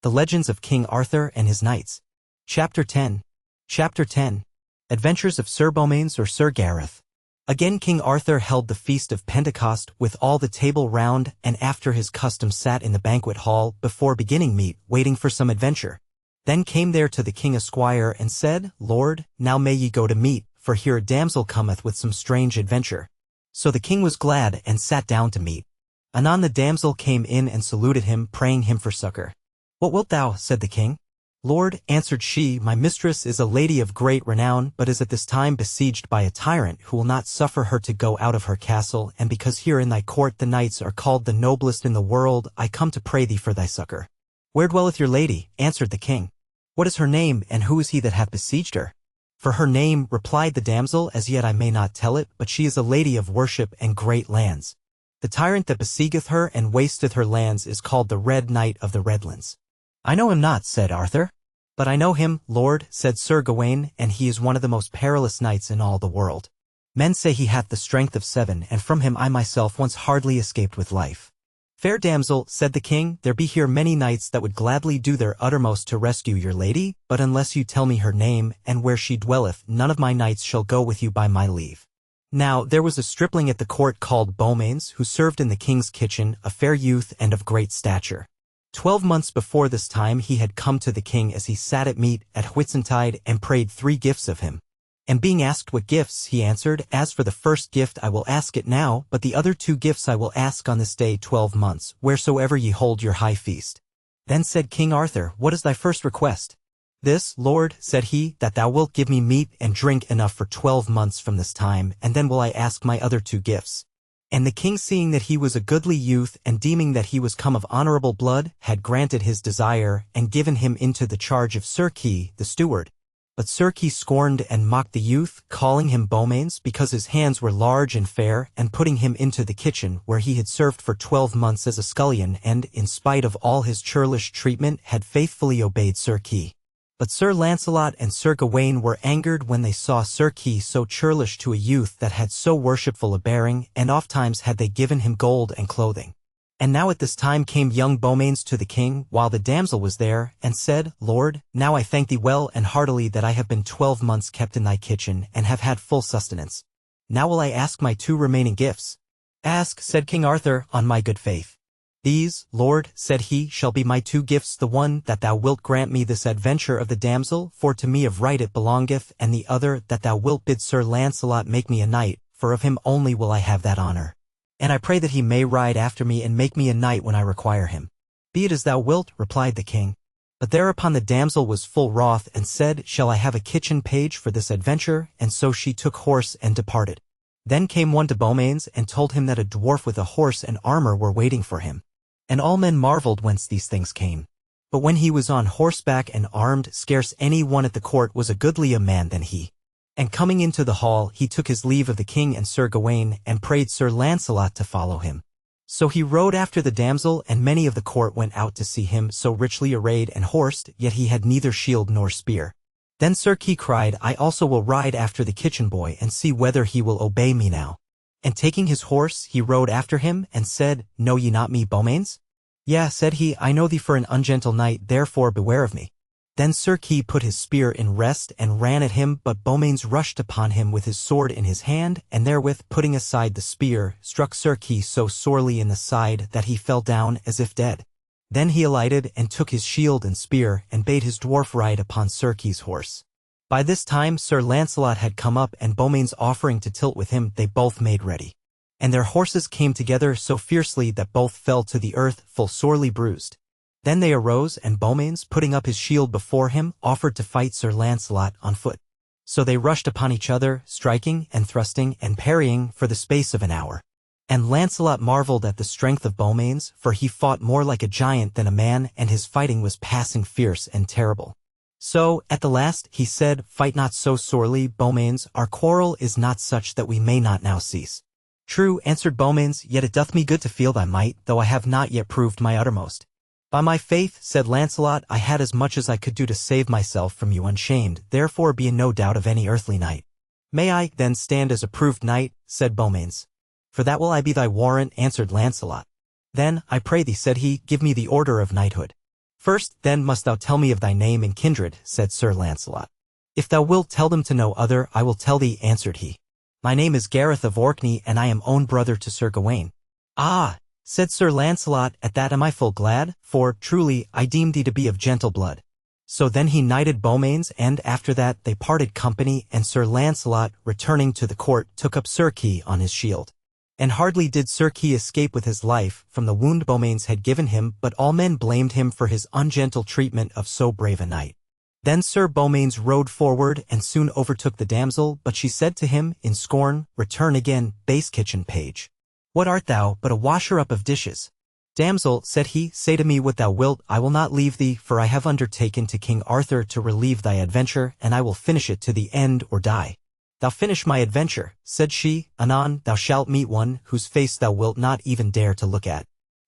The Legends of King Arthur and His Knights. Chapter 10. Chapter 10. Adventures of Sir Beaumains or Sir Gareth. Again King Arthur held the feast of Pentecost with all the table round, and after his custom sat in the banquet hall before beginning meat, waiting for some adventure. Then came there to the king a squire and said, Lord, now may ye go to meat, for here a damsel cometh with some strange adventure. So the king was glad and sat down to meat. Anon the damsel came in and saluted him, praying him for succor. What wilt thou? Said the king. Lord, answered she, my mistress is a lady of great renown, but is at this time besieged by a tyrant who will not suffer her to go out of her castle, and because here in thy court the knights are called the noblest in the world, I come to pray thee for thy succor. Where dwelleth your lady? Answered the king. What is her name, and who is he that hath besieged her? For her name, replied the damsel, as yet I may not tell it, but she is a lady of worship and great lands. The tyrant that besiegeth her and wasteth her lands is called the Red Knight of the Redlands. I know him not, said Arthur. But I know him, Lord, said Sir Gawain, and he is one of the most perilous knights in all the world. Men say he hath the strength of 7, and from him I myself once hardly escaped with life. Fair damsel, said the king, there be here many knights that would gladly do their uttermost to rescue your lady, but unless you tell me her name, and where she dwelleth, none of my knights shall go with you by my leave. Now there was a stripling at the court called Beaumains, who served in the king's kitchen, a fair youth and of great stature. 12 months before this time he had come to the king as he sat at meat at Whitsuntide and prayed 3 gifts of him. And being asked what gifts, he answered, As for the first gift I will ask it now, but the other 2 gifts I will ask on this day 12 months, wheresoever ye hold your high feast. Then said King Arthur, What is thy first request? This, Lord, said he, that thou wilt give me meat and drink enough for 12 months from this time, and then will I ask my other 2 gifts. And the king, seeing that he was a goodly youth, and deeming that he was come of honorable blood, had granted his desire, and given him into the charge of Sir Kay, the steward. But Sir Kay scorned and mocked the youth, calling him Beaumains, because his hands were large and fair, and putting him into the kitchen, where he had served for 12 months as a scullion, and, in spite of all his churlish treatment, had faithfully obeyed Sir Kay. But Sir Lancelot and Sir Gawain were angered when they saw Sir Kay so churlish to a youth that had so worshipful a bearing, and ofttimes had they given him gold and clothing. And now at this time came young Beaumains to the king, while the damsel was there, and said, Lord, now I thank thee well and heartily that I have been 12 months kept in thy kitchen, and have had full sustenance. Now will I ask my 2 remaining gifts. Ask, said King Arthur, on my good faith. These, Lord, said he, shall be my 2 gifts, the one, that thou wilt grant me this adventure of the damsel, for to me of right it belongeth, and the other, that thou wilt bid Sir Lancelot make me a knight, for of him only will I have that honor. And I pray that he may ride after me and make me a knight when I require him. Be it as thou wilt, replied the king. But thereupon the damsel was full wroth, and said, Shall I have a kitchen page for this adventure? And so she took horse and departed. Then came one to Beaumains, and told him that a dwarf with a horse and armor were waiting for him. And all men marveled whence these things came. But when he was on horseback and armed, scarce any one at the court was a goodlier man than he. And coming into the hall, he took his leave of the king and Sir Gawain, and prayed Sir Lancelot to follow him. So he rode after the damsel, and many of the court went out to see him, so richly arrayed and horsed, yet he had neither shield nor spear. Then Sir Kay cried, I also will ride after the kitchen boy, and see whether he will obey me now. And taking his horse, he rode after him, and said, Know ye not me, Beaumains? Yea, said he, I know thee for an ungentle knight, therefore beware of me. Then Sir Kay put his spear in rest, and ran at him, but Beaumains rushed upon him with his sword in his hand, and therewith, putting aside the spear, struck Sir Kay so sorely in the side that he fell down as if dead. Then he alighted, and took his shield and spear, and bade his dwarf ride upon Sir Kay's horse. By this time Sir Lancelot had come up, and Beaumains offering to tilt with him, they both made ready. And their horses came together so fiercely that both fell to the earth, full sorely bruised. Then they arose, and Beaumains, putting up his shield before him, offered to fight Sir Lancelot on foot. So they rushed upon each other, striking and thrusting and parrying for the space of an hour. And Lancelot marveled at the strength of Beaumains, for he fought more like a giant than a man, and his fighting was passing fierce and terrible. So, at the last, he said, Fight not so sorely, Beaumains, our quarrel is not such that we may not now cease. True, answered Beaumains, yet it doth me good to feel thy might, though I have not yet proved my uttermost. By my faith, said Lancelot, I had as much as I could do to save myself from you unshamed, therefore be in no doubt of any earthly knight. May I, then, stand as a proved knight, said Beaumains. For that will I be thy warrant, answered Lancelot. Then, I pray thee, said he, give me the order of knighthood. First, then, must thou tell me of thy name and kindred, said Sir Launcelot. If thou wilt tell them to no other, I will tell thee, answered he. My name is Gareth of Orkney, and I am own brother to Sir Gawain. Ah, said Sir Launcelot, at that am I full glad, for, truly, I deem thee to be of gentle blood. So then he knighted Beaumains, and after that they parted company, and Sir Launcelot, returning to the court, took up Sir Kay on his shield. And hardly did Sir Kay escape with his life from the wound Beaumains had given him, but all men blamed him for his ungentle treatment of so brave a knight. Then Sir Beaumains rode forward and soon overtook the damsel, but she said to him, in scorn, Return again, base kitchen page. What art thou but a washer-up of dishes? Damsel, said he, say to me what thou wilt, I will not leave thee, for I have undertaken to King Arthur to relieve thy adventure, and I will finish it to the end or die. Thou finish my adventure, said she, anon thou shalt meet one whose face thou wilt not even dare to look at.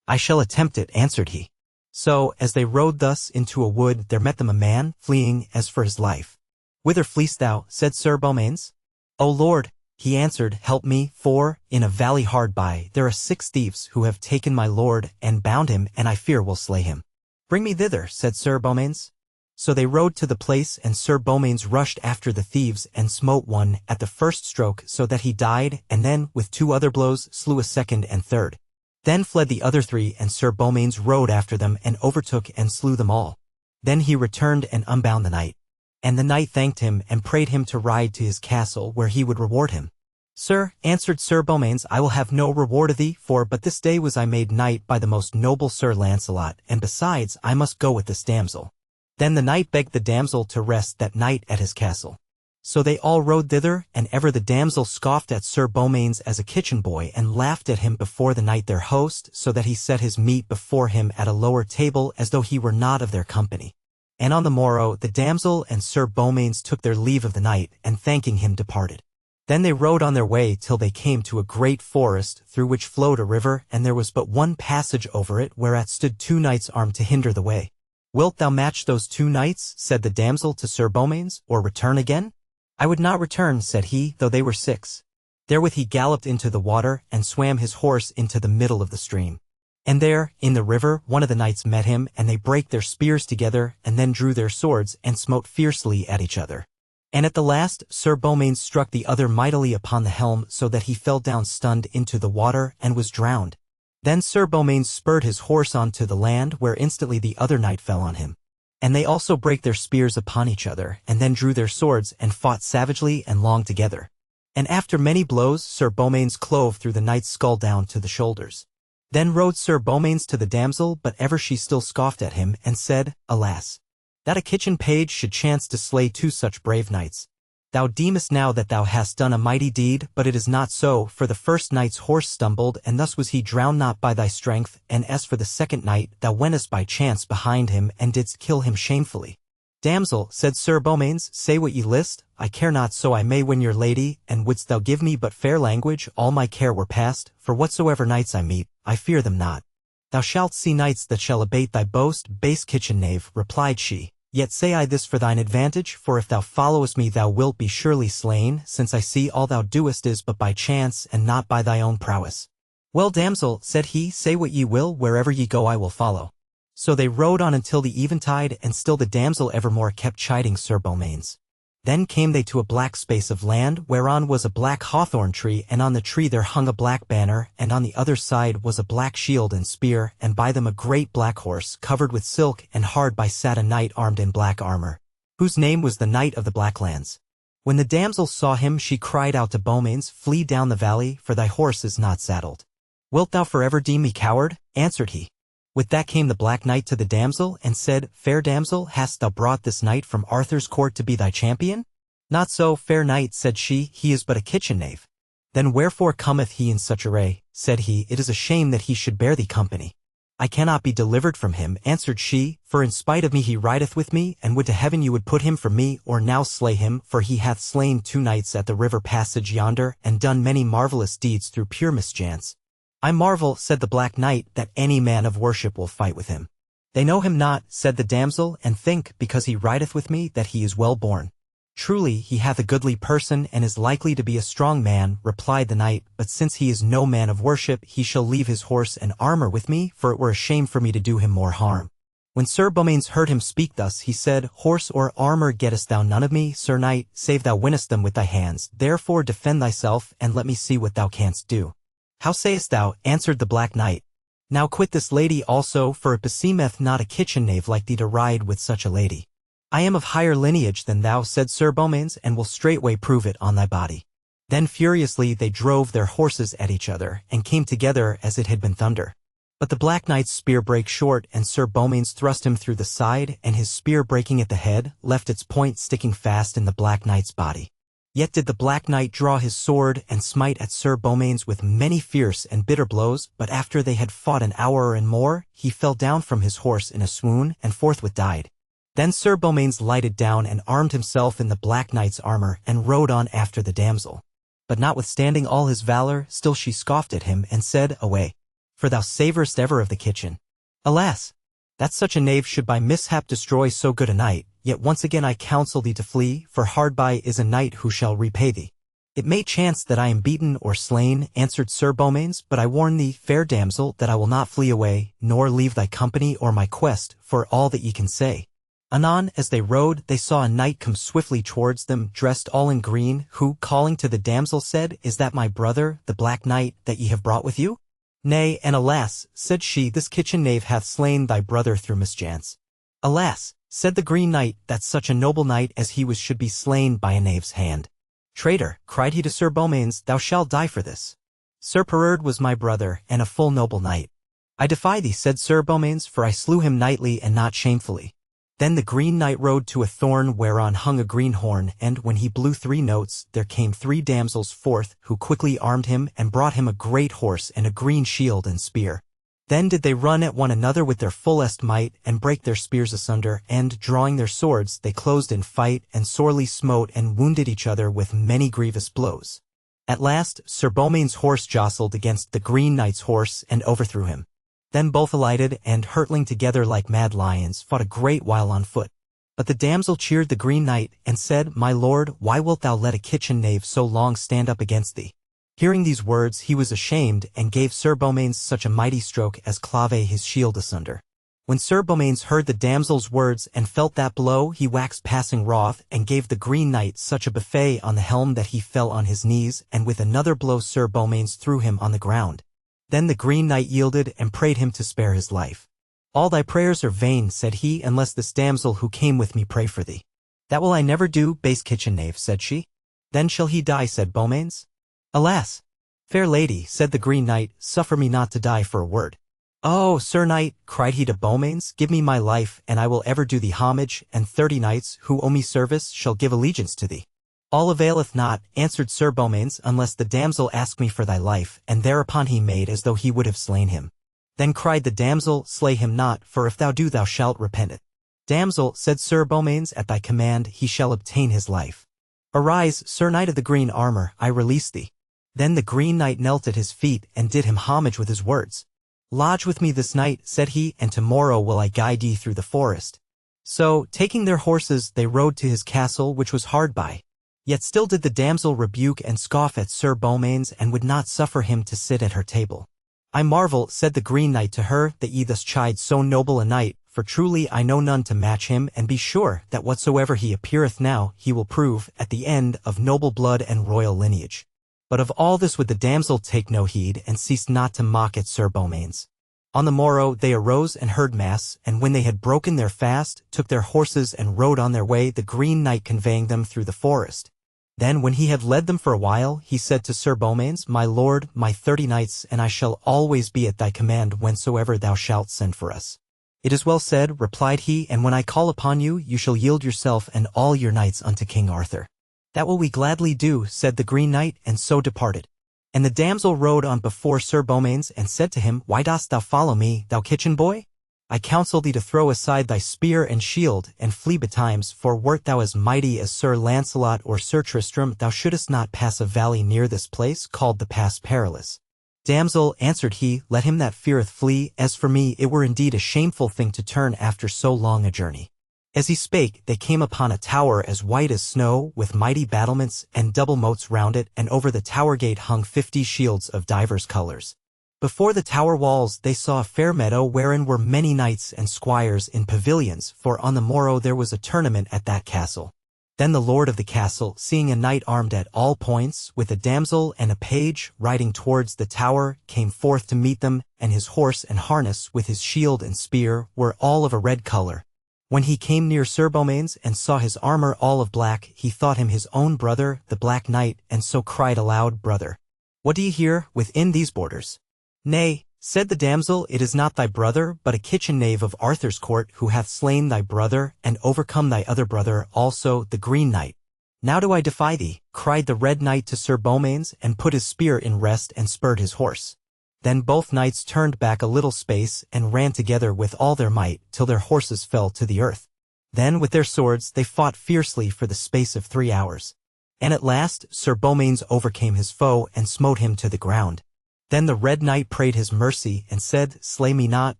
I shall attempt it, answered he. So, as they rode thus into a wood, there met them a man, fleeing as for his life. Whither fleest thou? said Sir Beaumains. O Lord, he answered, help me, for, in a valley hard by, there are 6 thieves who have taken my lord, and bound him, and I fear will slay him. Bring me thither, said Sir Beaumains. So they rode to the place, and Sir Beaumains rushed after the thieves, and smote one at the first stroke, so that he died, and then, with 2 other blows, slew a second and third. Then fled the other 3, and Sir Beaumains rode after them, and overtook and slew them all. Then he returned and unbound the knight. And the knight thanked him, and prayed him to ride to his castle, where he would reward him. Sir, answered Sir Beaumains, I will have no reward of thee, for but this day was I made knight by the most noble Sir Launcelot, and besides, I must go with this damsel. Then the knight begged the damsel to rest that night at his castle. So they all rode thither, and ever the damsel scoffed at Sir Beaumains as a kitchen boy, and laughed at him before the knight their host, so that he set his meat before him at a lower table, as though he were not of their company. And on the morrow the damsel and Sir Beaumains took their leave of the knight, and thanking him departed. Then they rode on their way till they came to a great forest, through which flowed a river, and there was but one passage over it, whereat stood 2 knights armed to hinder the way. Wilt thou match those 2 knights, said the damsel to Sir Beaumains, or return again? I would not return, said he, though they were 6. Therewith he galloped into the water, and swam his horse into the middle of the stream. And there, in the river, one of the knights met him, and they brake their spears together, and then drew their swords, and smote fiercely at each other. And at the last, Sir Beaumains struck the other mightily upon the helm, so that he fell down stunned into the water, and was drowned. Then Sir Beaumains spurred his horse on to the land, where instantly the other knight fell on him. And they also brake their spears upon each other, and then drew their swords, and fought savagely and long together. And after many blows, Sir Beaumains clove through the knight's skull down to the shoulders. Then rode Sir Beaumains to the damsel, but ever she still scoffed at him, and said, Alas, that a kitchen page should chance to slay 2 such brave knights. Thou deemest now that thou hast done a mighty deed, but it is not so, for the first knight's horse stumbled, and thus was he drowned not by thy strength, and as for the second knight, thou wentest by chance behind him, and didst kill him shamefully. Damsel, said Sir Beaumains, say what ye list, I care not so I may win your lady, and wouldst thou give me but fair language, all my care were past, for whatsoever knights I meet, I fear them not. Thou shalt see knights that shall abate thy boast, base kitchen knave, replied she. Yet say I this for thine advantage, for if thou followest me thou wilt be surely slain, since I see all thou doest is but by chance, and not by thy own prowess. Well, damsel, said he, say what ye will, wherever ye go I will follow. So they rode on until the eventide, and still the damsel evermore kept chiding Sir Beaumains. Then came they to a black space of land, whereon was a black hawthorn tree, and on the tree there hung a black banner, and on the other side was a black shield and spear, and by them a great black horse, covered with silk, and hard by sat a knight armed in black armor, whose name was the Knight of the Black Lands. When the damsel saw him, she cried out to Beaumains, Flee down the valley, for thy horse is not saddled. Wilt thou forever deem me coward? Answered he. With that came the Black Knight to the damsel, and said, Fair damsel, hast thou brought this knight from Arthur's court to be thy champion? Not so, fair knight, said she, he is but a kitchen knave. Then wherefore cometh he in such array? Said he, It is a shame that he should bear thee company. I cannot be delivered from him, answered she, for in spite of me he rideth with me, and would to heaven you would put him from me, or now slay him, for he hath slain 2 knights at the river passage yonder, and done many marvellous deeds through pure mischance. I marvel, said the Black Knight, that any man of worship will fight with him. They know him not, said the damsel, and think, because he rideth with me, that he is well born. Truly, he hath a goodly person, and is likely to be a strong man, replied the knight, but since he is no man of worship, he shall leave his horse and armor with me, for it were a shame for me to do him more harm. When Sir Beaumains heard him speak thus, he said, Horse or armor gettest thou none of me, Sir Knight, save thou winnest them with thy hands. Therefore defend thyself, and let me see what thou canst do. How sayest thou? Answered the Black Knight. Now quit this lady also, for it beseemeth not a kitchen knave like thee to ride with such a lady. I am of higher lineage than thou, said Sir Beaumains, and will straightway prove it on thy body. Then furiously they drove their horses at each other, and came together as it had been thunder. But the Black Knight's spear brake short, and Sir Beaumains thrust him through the side, and his spear breaking at the head, left its point sticking fast in the Black Knight's body. Yet did the Black Knight draw his sword, and smite at Sir Beaumains with many fierce and bitter blows, but after they had fought an hour and more, he fell down from his horse in a swoon, and forthwith died. Then Sir Beaumains lighted down and armed himself in the Black Knight's armor, and rode on after the damsel. But notwithstanding all his valor, still she scoffed at him, and said, Away! For thou savorest ever of the kitchen. Alas! That such a knave should by mishap destroy so good a knight, yet once again I counsel thee to flee, for hard by is a knight who shall repay thee. It may chance that I am beaten or slain, answered Sir Beaumains, but I warn thee, fair damsel, that I will not flee away, nor leave thy company or my quest, for all that ye can say. Anon, as they rode, they saw a knight come swiftly towards them, dressed all in green, who, calling to the damsel, said, Is that my brother, the Black Knight, that ye have brought with you? Nay, and alas, said she, this kitchen knave hath slain thy brother through mischance. Alas, said the Green Knight, that such a noble knight as he was should be slain by a knave's hand. Traitor, cried he to Sir Beaumains, thou shalt die for this. Sir Pererd was my brother, and a full noble knight. I defy thee, said Sir Beaumains, for I slew him knightly and not shamefully. Then the Green Knight rode to a thorn whereon hung a green horn, and when he blew 3 notes, there came 3 damsels forth, who quickly armed him, and brought him a great horse and a green shield and spear. Then did they run at one another with their fullest might, and break their spears asunder, and, drawing their swords, they closed in fight, and sorely smote and wounded each other with many grievous blows. At last, Sir Beaumains' horse jostled against the Green Knight's horse, and overthrew him. Then both alighted, and, hurtling together like mad lions, fought a great while on foot. But the damsel cheered the Green Knight, and said, My lord, why wilt thou let a kitchen knave so long stand up against thee? Hearing these words, he was ashamed, and gave Sir Beaumains such a mighty stroke as clave his shield asunder. When Sir Beaumains heard the damsel's words, and felt that blow, he waxed passing wroth, and gave the Green Knight such a buffet on the helm that he fell on his knees, and with another blow Sir Beaumains threw him on the ground. Then the Green Knight yielded, and prayed him to spare his life. All thy prayers are vain, said he, unless this damsel who came with me pray for thee. That will I never do, base kitchen knave, said she. Then shall he die, said Beaumains. Alas! Fair lady, said the Green Knight, suffer me not to die for a word. Oh, Sir Knight, cried he to Beaumains, give me my life, and I will ever do thee homage, and 30 knights, who owe me service, shall give allegiance to thee. All availeth not, answered Sir Beaumains, unless the damsel ask me for thy life, and thereupon he made as though he would have slain him. Then cried the damsel, Slay him not, for if thou do thou shalt repent it. Damsel, said Sir Beaumains, at thy command he shall obtain his life. Arise, Sir Knight of the green armor, I release thee. Then the Green Knight knelt at his feet, and did him homage with his words. Lodge with me this night, said he, and tomorrow will I guide ye through the forest. So, taking their horses, they rode to his castle, which was hard by. Yet still did the damsel rebuke and scoff at Sir Beaumains, and would not suffer him to sit at her table. I marvel, said the Green Knight to her, that ye thus chide so noble a knight, for truly I know none to match him, and be sure that whatsoever he appeareth now, he will prove, at the end, of noble blood and royal lineage. But of all this would the damsel take no heed, and ceased not to mock at Sir Beaumains. On the morrow they arose and heard mass, and when they had broken their fast, took their horses and rode on their way, the Green Knight conveying them through the forest. Then when he had led them for a while, he said to Sir Beaumains, My lord, my 30 knights, and I shall always be at thy command whensoever thou shalt send for us. It is well said, replied he, and when I call upon you, you shall yield yourself and all your knights unto King Arthur. That will we gladly do, said the Green Knight, and so departed. And the damsel rode on before Sir Beaumains, and said to him, Why dost thou follow me, thou kitchen boy? I counsel thee to throw aside thy spear and shield, and flee betimes, for wert thou as mighty as Sir Lancelot or Sir Tristram, thou shouldest not pass a valley near this place, called the Pass Perilous. Damsel, answered he, let him that feareth flee, as for me it were indeed a shameful thing to turn after so long a journey. As he spake, they came upon a tower as white as snow, with mighty battlements and double moats round it, and over the tower gate hung 50 shields of divers colors. Before the tower walls they saw a fair meadow wherein were many knights and squires in pavilions, for on the morrow there was a tournament at that castle. Then the lord of the castle, seeing a knight armed at all points, with a damsel and a page, riding towards the tower, came forth to meet them, and his horse and harness, with his shield and spear, were all of a red color. When he came near Sir Beaumains, and saw his armor all of black, he thought him his own brother, the Black Knight, and so cried aloud, Brother, what do ye here, within these borders? Nay, said the damsel, it is not thy brother, but a kitchen knave of Arthur's court, who hath slain thy brother, and overcome thy other brother, also the Green Knight. Now do I defy thee, cried the Red Knight to Sir Beaumains, and put his spear in rest and spurred his horse. Then both knights turned back a little space, and ran together with all their might, till their horses fell to the earth. Then with their swords they fought fiercely for the space of 3 hours. And at last Sir Beaumains overcame his foe, and smote him to the ground. Then the Red Knight prayed his mercy, and said, Slay me not,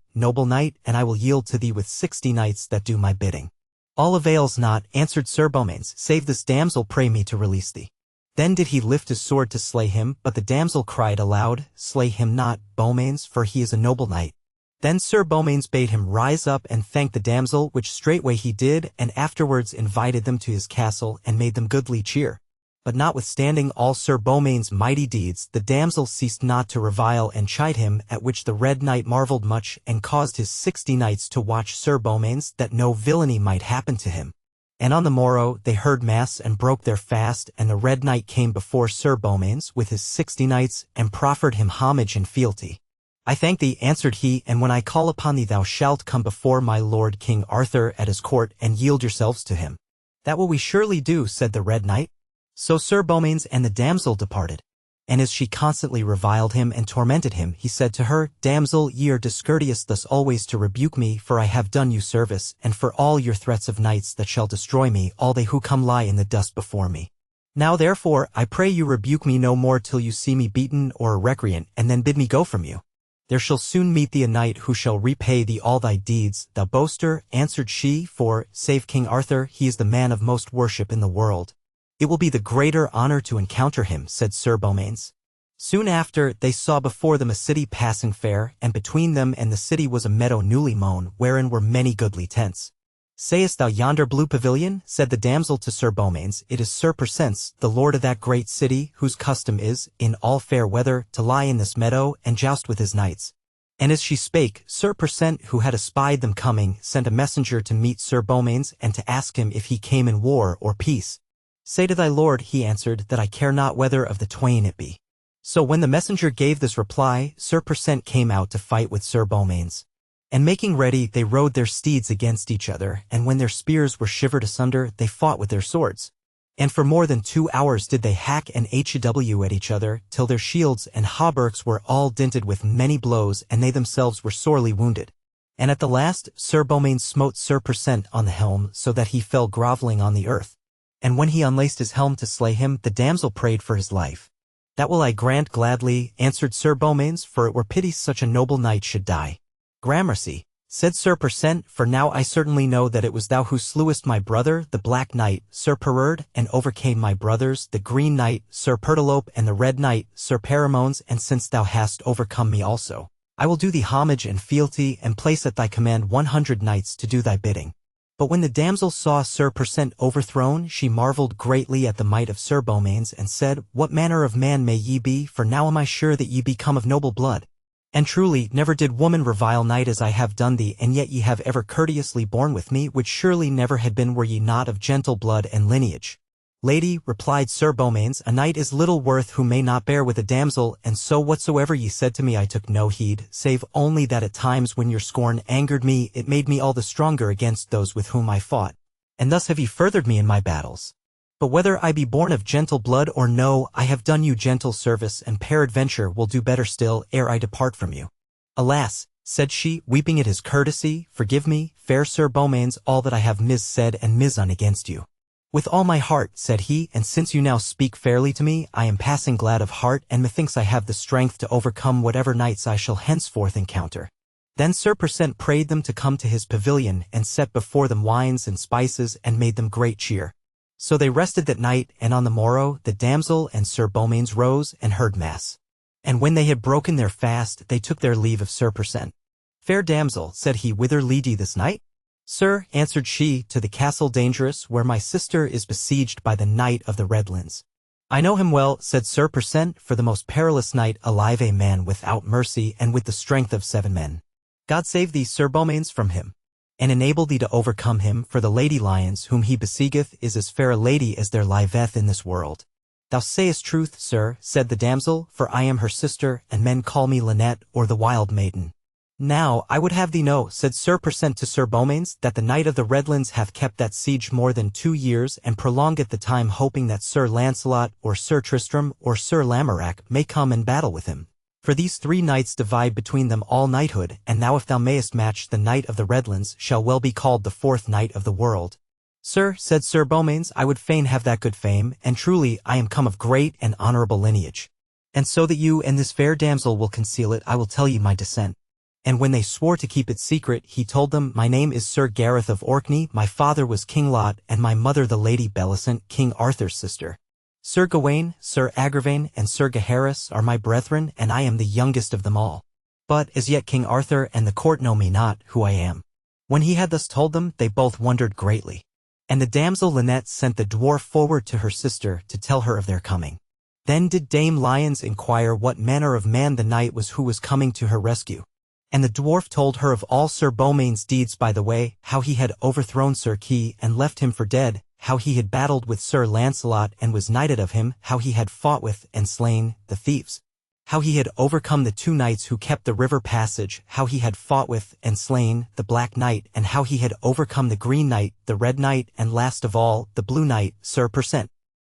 noble knight, and I will yield to thee with 60 knights that do my bidding. All avails not, answered Sir Beaumains, save this damsel pray me to release thee. Then did he lift his sword to slay him, but the damsel cried aloud, Slay him not, Beaumains, for he is a noble knight. Then Sir Beaumains bade him rise up and thank the damsel, which straightway he did, and afterwards invited them to his castle, and made them goodly cheer. But notwithstanding all Sir Beaumains' mighty deeds, the damsel ceased not to revile and chide him, at which the Red Knight marvelled much, and caused his 60 knights to watch Sir Beaumains, that no villainy might happen to him. And on the morrow they heard mass and broke their fast, and the Red Knight came before Sir Beaumains with his 60 knights, and proffered him homage and fealty. I thank thee, answered he, and when I call upon thee thou shalt come before my lord King Arthur at his court, and yield yourselves to him. That will we surely do, said the Red Knight. So Sir Beaumains and the damsel departed. And as she constantly reviled him and tormented him, he said to her, Damsel, ye are discourteous thus always to rebuke me, for I have done you service, and for all your threats of knights that shall destroy me, all they who come lie in the dust before me. Now therefore, I pray you rebuke me no more till you see me beaten or a recreant, and then bid me go from you. There shall soon meet thee a knight who shall repay thee all thy deeds, thou boaster, answered she, for, save King Arthur, he is the man of most worship in the world. It will be the greater honor to encounter him, said Sir Beaumains. Soon after, they saw before them a city passing fair, and between them and the city was a meadow newly mown, wherein were many goodly tents. Sayest thou yonder blue pavilion? Said the damsel to Sir Beaumains, it is Sir Persant, the lord of that great city, whose custom is, in all fair weather, to lie in this meadow, and joust with his knights. And as she spake, Sir Persant, who had espied them coming, sent a messenger to meet Sir Beaumains, and to ask him if he came in war or peace. Say to thy lord, he answered, that I care not whether of the twain it be. So when the messenger gave this reply, Sir Persant came out to fight with Sir Beaumains. And making ready, they rode their steeds against each other, and when their spears were shivered asunder, they fought with their swords. And for more than 2 hours did they hack and hew at each other, till their shields and hauberks were all dinted with many blows, and they themselves were sorely wounded. And at the last, Sir Beaumains smote Sir Persant on the helm, so that he fell grovelling on the earth. And when he unlaced his helm to slay him, the damsel prayed for his life. That will I grant gladly, answered Sir Beaumains, for it were pity such a noble knight should die. Gramercy, said Sir Persant, for now I certainly know that it was thou who slewest my brother, the Black Knight, Sir Pererd, and overcame my brothers, the Green Knight, Sir Pertolope, and the Red Knight, Sir Paramones, and since thou hast overcome me also, I will do thee homage and fealty, and place at thy command 100 knights to do thy bidding. But when the damsel saw Sir Persant overthrown, she marvelled greatly at the might of Sir Beaumains, and said, What manner of man may ye be, for now am I sure that ye be come of noble blood? And truly, never did woman revile knight as I have done thee, and yet ye have ever courteously borne with me, which surely never had been were ye not of gentle blood and lineage. Lady, replied Sir Beaumains, a knight is little worth who may not bear with a damsel, and so whatsoever ye said to me I took no heed, save only that at times when your scorn angered me, it made me all the stronger against those with whom I fought. And thus have ye furthered me in my battles. But whether I be born of gentle blood or no, I have done you gentle service, and peradventure will do better still, ere I depart from you. Alas, said she, weeping at his courtesy, forgive me, fair Sir Beaumains, all that I have mis-said and mis-done against you. With all my heart, said he, and since you now speak fairly to me, I am passing glad of heart, and methinks I have the strength to overcome whatever knights I shall henceforth encounter. Then Sir Persant prayed them to come to his pavilion, and set before them wines and spices, and made them great cheer. So they rested that night, and on the morrow the damsel and Sir Beaumains rose and heard mass. And when they had broken their fast, they took their leave of Sir Persant. "Fair damsel," said he, "whither lead ye this night?" "Sir," answered she, "to the castle dangerous, where my sister is besieged by the Knight of the Redlands." "I know him well," said Sir Persant, "for the most perilous knight alive, a man without mercy and with the strength of 7 men. God save thee, Sir Beaumains, from him, and enable thee to overcome him, for the Lady Lyons whom he besiegeth is as fair a lady as there liveth in this world." "Thou sayest truth, sir," said the damsel, "for I am her sister, and men call me Lynette, or the Wild Maiden." "Now, I would have thee know," said Sir Persant to Sir Beaumains, "that the Knight of the Redlands hath kept that siege more than 2 years, and prolongeth the time, hoping that Sir Lancelot, or Sir Tristram, or Sir Lamorak may come and battle with him. For these 3 knights divide between them all knighthood, and now if thou mayest match the Knight of the Redlands shall well be called the 4th knight of the world." "Sir," said Sir Beaumains, "I would fain have that good fame, and truly I am come of great and honorable lineage. And so that you and this fair damsel will conceal it, I will tell you my descent." And when they swore to keep it secret, he told them, "My name is Sir Gareth of Orkney, my father was King Lot, and my mother the Lady Bellicent, King Arthur's sister. Sir Gawain, Sir Agravain, and Sir Gaheris are my brethren, and I am the youngest of them all. But as yet King Arthur and the court know me not, who I am." When he had thus told them, they both wondered greatly. And the damsel Lynette sent the dwarf forward to her sister to tell her of their coming. Then did Dame Lyons inquire what manner of man the knight was who was coming to her rescue. And the dwarf told her of all Sir Beaumains' deeds by the way, how he had overthrown Sir Kay and left him for dead, how he had battled with Sir Lancelot and was knighted of him, how he had fought with and slain the thieves, how he had overcome the 2 knights who kept the river passage, how he had fought with and slain the Black Knight, and how he had overcome the Green Knight, the Red Knight, and last of all, the Blue Knight, Sir Persant.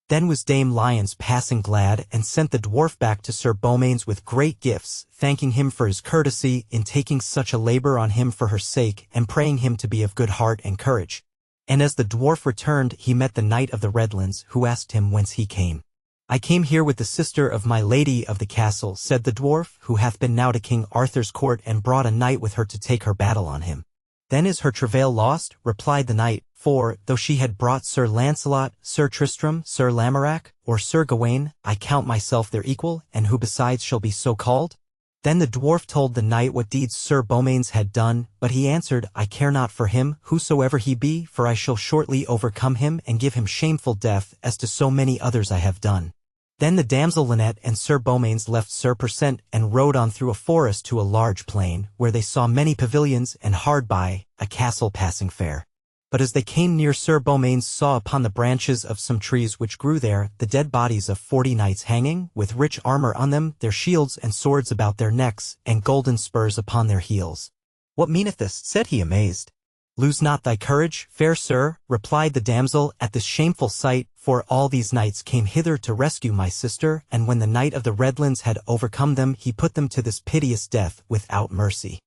Then was Dame Lyons passing glad, and sent the dwarf back to Sir Beaumains with great gifts, thanking him for his courtesy in taking such a labor on him for her sake, and praying him to be of good heart and courage. And as the dwarf returned, he met the Knight of the Redlands, who asked him whence he came. "I came here with the sister of my lady of the castle," said the dwarf, "who hath been now to King Arthur's court, and brought a knight with her to take her battle on him." "Then is her travail lost," replied the knight, "for, though she had brought Sir Lancelot, Sir Tristram, Sir Lamorak, or Sir Gawain, I count myself their equal, and who besides shall be so called?" Then the dwarf told the knight what deeds Sir Beaumains had done, but he answered, "I care not for him, whosoever he be, for I shall shortly overcome him and give him shameful death, as to so many others I have done." Then the damsel Lynette and Sir Beaumains left Sir Persant and rode on through a forest to a large plain, where they saw many pavilions, and hard by, a castle passing fair. But as they came near, Sir Beaumains saw upon the branches of some trees which grew there the dead bodies of 40 knights hanging, with rich armor on them, their shields and swords about their necks, and golden spurs upon their heels. "What meaneth this?" said he, amazed. "Lose not thy courage, fair sir," replied the damsel, "at this shameful sight, for all these knights came hither to rescue my sister, and when the Knight of the Redlands had overcome them, he put them to this piteous death without mercy.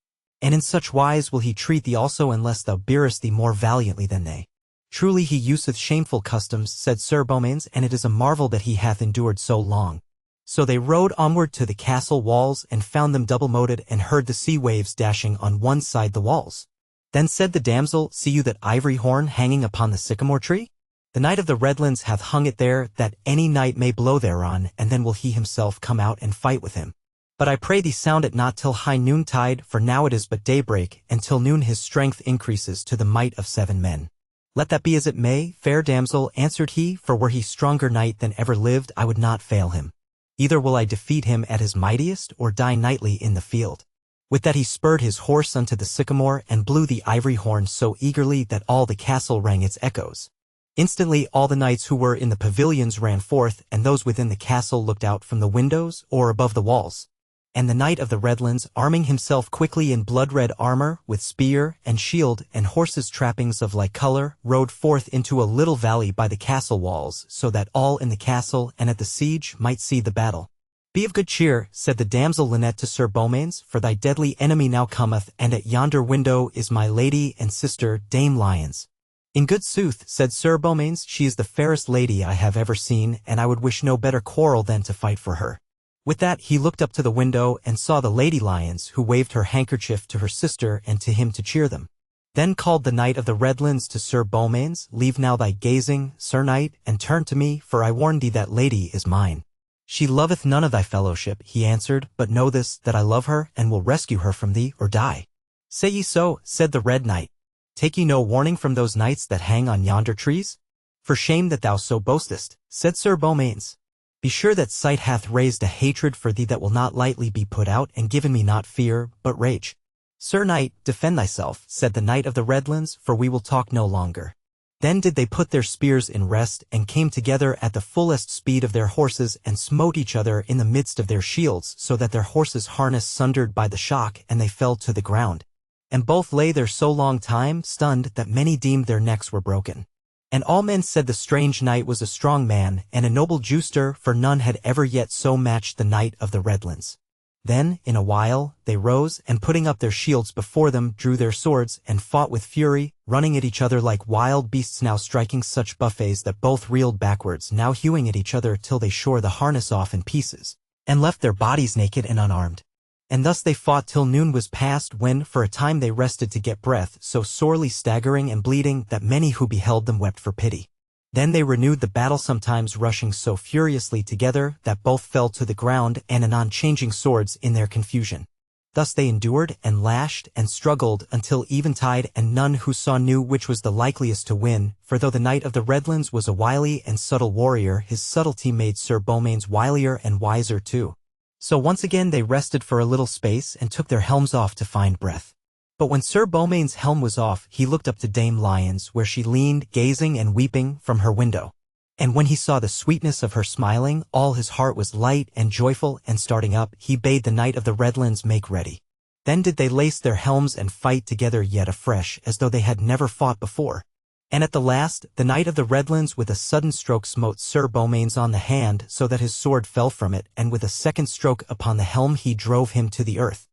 And in such wise will he treat thee also, unless thou bearest thee more valiantly than they. Truly he useth shameful customs," said Sir Beaumains, "and it is a marvel that he hath endured so long." So they rode onward to the castle walls, and found them double-moated, and heard the sea waves dashing on one side the walls. Then said the damsel, "See you that ivory horn hanging upon the sycamore tree? The Knight of the Redlands hath hung it there, that any knight may blow thereon, and then will he himself come out and fight with him. But I pray thee sound it not till high noontide, for now it is but daybreak, and till noon his strength increases to the might of 7 men. Let that be as it may, fair damsel," answered he, "for were he stronger knight than ever lived, I would not fail him. Either will I defeat him at his mightiest, or die knightly in the field." With that he spurred his horse unto the sycamore, and blew the ivory horn so eagerly that all the castle rang its echoes. Instantly all the knights who were in the pavilions ran forth, and those within the castle looked out from the windows or above the walls. And the Knight of the Redlands, arming himself quickly in blood-red armor, with spear and shield and horse's trappings of like color, rode forth into a little valley by the castle walls, so that all in the castle and at the siege might see the battle. "Be of good cheer," said the damsel Lynette to Sir Beaumains, "for thy deadly enemy now cometh, and at yonder window is my lady and sister, Dame Lyons." "In good sooth," said Sir Beaumains, "she is the fairest lady I have ever seen, and I would wish no better quarrel than to fight for her." With that he looked up to the window, and saw the Lady Lyons, who waved her handkerchief to her sister and to him to cheer them. Then called the Knight of the Redlands to Sir Beaumains, "Leave now thy gazing, Sir Knight, and turn to me, for I warn thee that lady is mine." She loveth none of thy fellowship, he answered, but know this, that I love her, and will rescue her from thee, or die. Say ye so, said the Red Knight. Take ye no warning from those knights that hang on yonder trees? For shame that thou so boastest, said Sir Beaumains. Be sure that sight hath raised a hatred for thee that will not lightly be put out, and given me not fear, but rage. Sir Knight, defend thyself, said the Knight of the Redlands, for we will talk no longer. Then did they put their spears in rest, and came together at the fullest speed of their horses, and smote each other in the midst of their shields, so that their horses' harness sundered by the shock, and they fell to the ground. And both lay there so long time, stunned, that many deemed their necks were broken. And all men said the strange knight was a strong man, and a noble juster, for none had ever yet so matched the Knight of the Redlands. Then, in a while, they rose, and putting up their shields before them, drew their swords, and fought with fury, running at each other like wild beasts, now striking such buffets that both reeled backwards, now hewing at each other till they shore the harness off in pieces, and left their bodies naked and unarmed. And thus they fought till noon was past, when for a time they rested to get breath, so sorely staggering and bleeding that many who beheld them wept for pity. Then they renewed the battle, sometimes rushing so furiously together that both fell to the ground, and anon changing swords in their confusion. Thus they endured, and lashed, and struggled, until eventide, and none who saw knew which was the likeliest to win, for though the Knight of the Redlands was a wily and subtle warrior, his subtlety made Sir Beaumains wilier and wiser too. So once again they rested for a little space, and took their helms off to find breath. But when Sir Beaumains' helm was off, he looked up to Dame Lyons, where she leaned, gazing and weeping, from her window. And when he saw the sweetness of her smiling, all his heart was light and joyful, and starting up, he bade the Knight of the Redlands make ready. Then did they lace their helms and fight together yet afresh, as though they had never fought before. And at the last, the Knight of the Redlands with a sudden stroke smote Sir Beaumains on the hand, so that his sword fell from it, and with a second stroke upon the helm he drove him to the earth.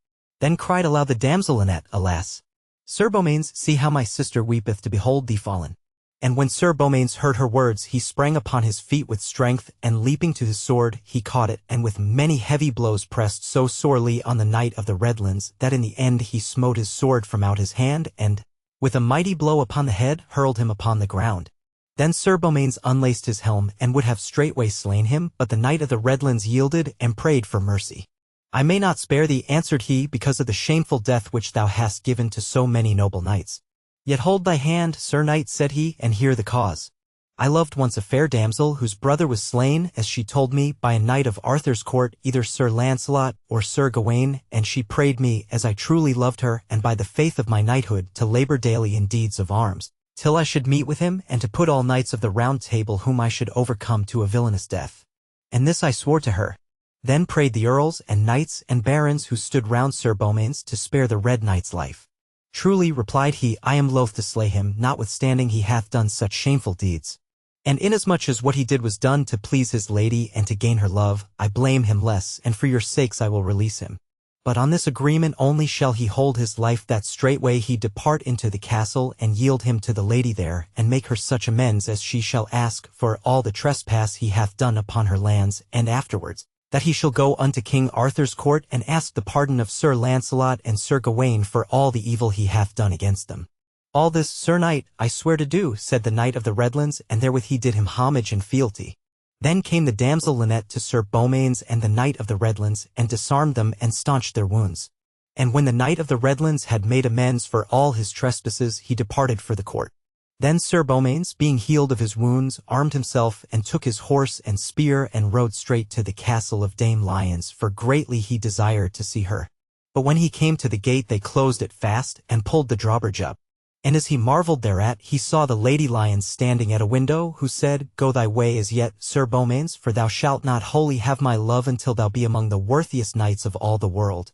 Then cried aloud the damsel Lynette, Alas! Sir Beaumains, see how my sister weepeth to behold thee fallen. And when Sir Beaumains heard her words, he sprang upon his feet with strength, and leaping to his sword, he caught it, and with many heavy blows pressed so sorely on the Knight of the Redlands, that in the end he smote his sword from out his hand, and, with a mighty blow upon the head, hurled him upon the ground. Then Sir Beaumains unlaced his helm, and would have straightway slain him, but the Knight of the Redlands yielded, and prayed for mercy. I may not spare thee, answered he, because of the shameful death which thou hast given to so many noble knights. Yet hold thy hand, Sir Knight, said he, and hear the cause. I loved once a fair damsel, whose brother was slain, as she told me, by a knight of Arthur's court, either Sir Lancelot or Sir Gawain, and she prayed me, as I truly loved her, and by the faith of my knighthood, to labor daily in deeds of arms, till I should meet with him, and to put all knights of the Round Table whom I should overcome to a villainous death. And this I swore to her. Then prayed the earls and knights and barons who stood round Sir Beaumains to spare the Red Knight's life. Truly, replied he, I am loath to slay him, notwithstanding he hath done such shameful deeds. And inasmuch as what he did was done to please his lady and to gain her love, I blame him less, and for your sakes I will release him. But on this agreement only shall he hold his life, that straightway he depart into the castle, and yield him to the lady there, and make her such amends as she shall ask for all the trespass he hath done upon her lands, and afterwards, that he shall go unto King Arthur's court, and ask the pardon of Sir Lancelot and Sir Gawain for all the evil he hath done against them. All this, Sir Knight, I swear to do, said the Knight of the Redlands, and therewith he did him homage and fealty. Then came the damsel Lynette to Sir Beaumains and the Knight of the Redlands, and disarmed them and staunched their wounds. And when the Knight of the Redlands had made amends for all his trespasses, he departed for the court. Then Sir Beaumains, being healed of his wounds, armed himself, and took his horse and spear, and rode straight to the castle of Dame Lyons, for greatly he desired to see her. But when he came to the gate they closed it fast, and pulled the drawbridge up. And as he marvelled thereat, he saw the Lady Lyons standing at a window, who said, Go thy way as yet, Sir Beaumains, for thou shalt not wholly have my love until thou be among the worthiest knights of all the world.